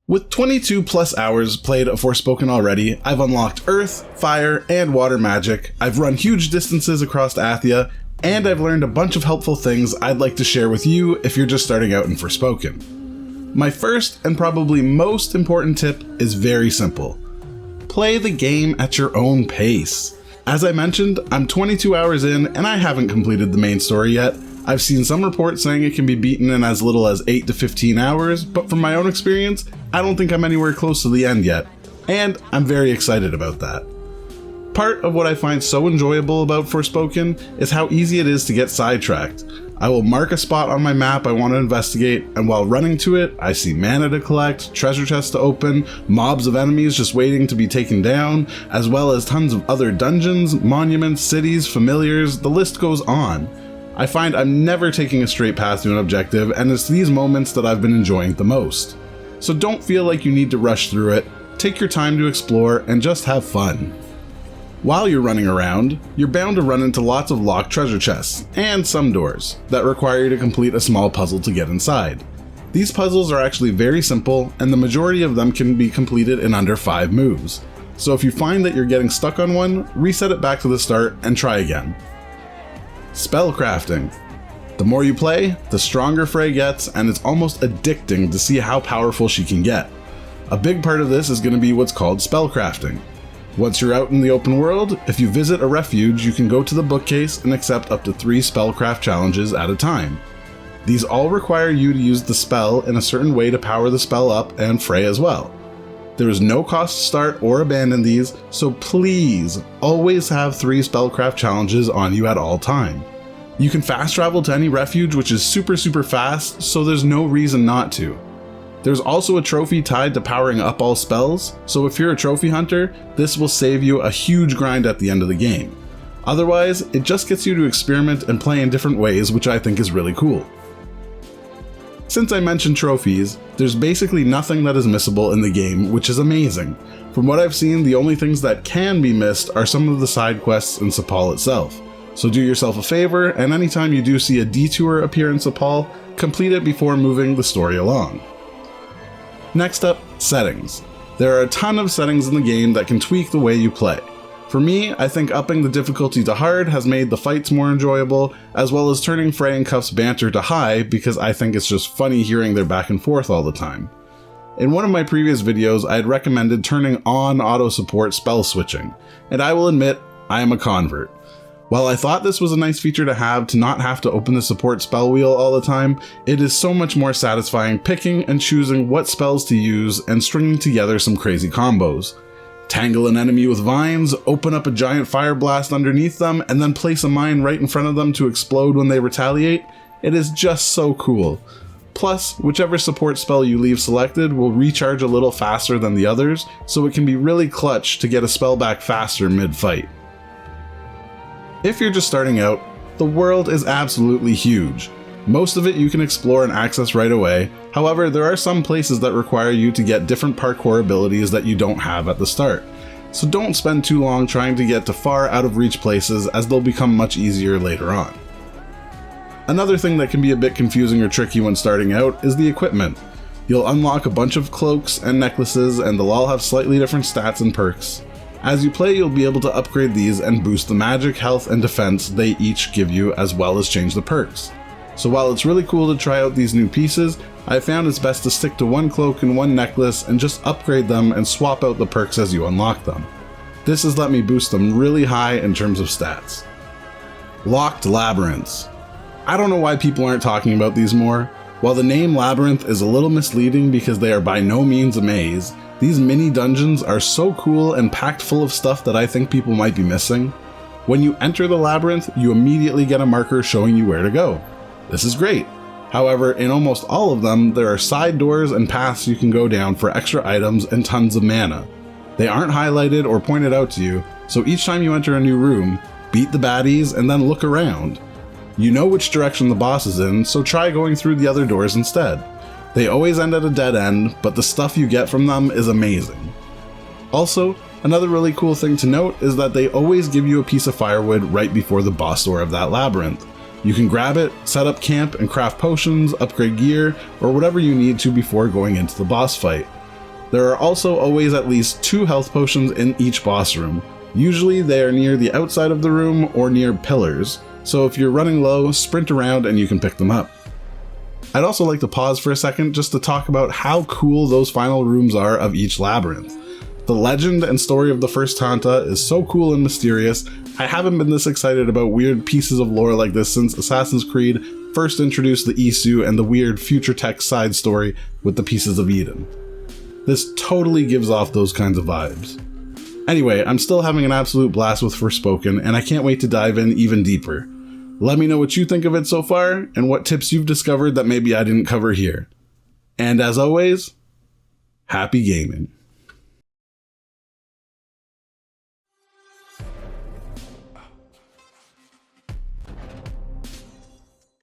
With 22 plus hours played of Forspoken already, I've unlocked earth, fire, and water magic, I've run huge distances across Athia, and I've learned a bunch of helpful things I'd like to share with you if you're just starting out in Forspoken. My first and probably most important tip is very simple. Play the game at your own pace. As I mentioned, I'm 22 hours in and I haven't completed the main story yet. I've seen some reports saying it can be beaten in as little as 8 to 15 hours, but from my own experience, I don't think I'm anywhere close to the end yet, and I'm very excited about that. Part of what I find so enjoyable about Forspoken is how easy it is to get sidetracked. I will mark a spot on my map I want to investigate, and while running to it, I see mana to collect, treasure chests to open, mobs of enemies just waiting to be taken down, as well as tons of other dungeons, monuments, cities, familiars, the list goes on. I find I'm never taking a straight path to an objective, and it's these moments that I've been enjoying the most. So don't feel like you need to rush through it, take your time to explore, and just have fun. While you're running around, you're bound to run into lots of locked treasure chests, and some doors, that require you to complete a small puzzle to get inside. These puzzles are actually very simple, and the majority of them can be completed in under 5 moves. So if you find that you're getting stuck on one, reset it back to the start and try again. Spellcrafting. The more you play, the stronger Frey gets, and it's almost addicting to see how powerful she can get. A big part of this is going to be what's called spellcrafting. Once you're out in the open world, if you visit a refuge, you can go to the bookcase and accept up to 3 spellcraft challenges at a time. These all require you to use the spell in a certain way to power the spell up and Frey as well. There is no cost to start or abandon these, so please always have 3 spellcraft challenges on you at all time. You can fast travel to any refuge, which is super fast, so there's no reason not to. There's also a trophy tied to powering up all spells, so if you're a trophy hunter, this will save you a huge grind at the end of the game. Otherwise, it just gets you to experiment and play in different ways, which I think is really cool. Since I mentioned trophies, there's basically nothing that is missable in the game, which is amazing. From what I've seen, the only things that can be missed are some of the side quests in Sepal itself. So do yourself a favor, and anytime you do see a detour appear in Sepal, complete it before moving the story along. Next up, settings. There are a ton of settings in the game that can tweak the way you play. For me, I think upping the difficulty to hard has made the fights more enjoyable, as well as turning Frey and Cuff's banter to high because I think it's just funny hearing their back and forth all the time. In one of my previous videos, I had recommended turning on auto-support spell switching, and I will admit, I am a convert. While I thought this was a nice feature to have to not have to open the support spell wheel all the time, it is so much more satisfying picking and choosing what spells to use and stringing together some crazy combos. Tangle an enemy with vines, open up a giant fire blast underneath them, and then place a mine right in front of them to explode when they retaliate. It is just so cool. Plus, whichever support spell you leave selected will recharge a little faster than the others, so it can be really clutch to get a spell back faster mid-fight. If you're just starting out, the world is absolutely huge. Most of it you can explore and access right away, however there are some places that require you to get different parkour abilities that you don't have at the start. So don't spend too long trying to get to far out of reach places, as they'll become much easier later on. Another thing that can be a bit confusing or tricky when starting out is the equipment. You'll unlock a bunch of cloaks and necklaces, and they'll all have slightly different stats and perks. As you play, you'll be able to upgrade these and boost the magic, health, and defense they each give you, as well as change the perks. So while it's really cool to try out these new pieces, I found it's best to stick to one cloak and one necklace and just upgrade them and swap out the perks as you unlock them. This has let me boost them really high in terms of stats. Locked labyrinths. I don't know why people aren't talking about these more. While the name Labyrinth is a little misleading because they are by no means a maze, these mini dungeons are so cool and packed full of stuff that I think people might be missing. When you enter the labyrinth, you immediately get a marker showing you where to go. This is great. However, in almost all of them, there are side doors and paths you can go down for extra items and tons of mana. They aren't highlighted or pointed out to you, so each time you enter a new room, beat the baddies and then look around. You know which direction the boss is in, so try going through the other doors instead. They always end at a dead end, but the stuff you get from them is amazing. Also, another really cool thing to note is that they always give you a piece of firewood right before the boss door of that labyrinth. You can grab it, set up camp, and craft potions, upgrade gear, or whatever you need to before going into the boss fight. There are also always at least 2 health potions in each boss room. Usually they are near the outside of the room or near pillars, so if you're running low, sprint around and you can pick them up. I'd also like to pause for a second just to talk about how cool those final rooms are of each labyrinth. The legend and story of the first Tanta is so cool and mysterious. I haven't been this excited about weird pieces of lore like this since Assassin's Creed first introduced the Isu and the weird future tech side story with the Pieces of Eden. This totally gives off those kinds of vibes. Anyway, I'm still having an absolute blast with Forspoken, and I can't wait to dive in even deeper. Let me know what you think of it so far, and what tips you've discovered that maybe I didn't cover here. And as always, happy gaming.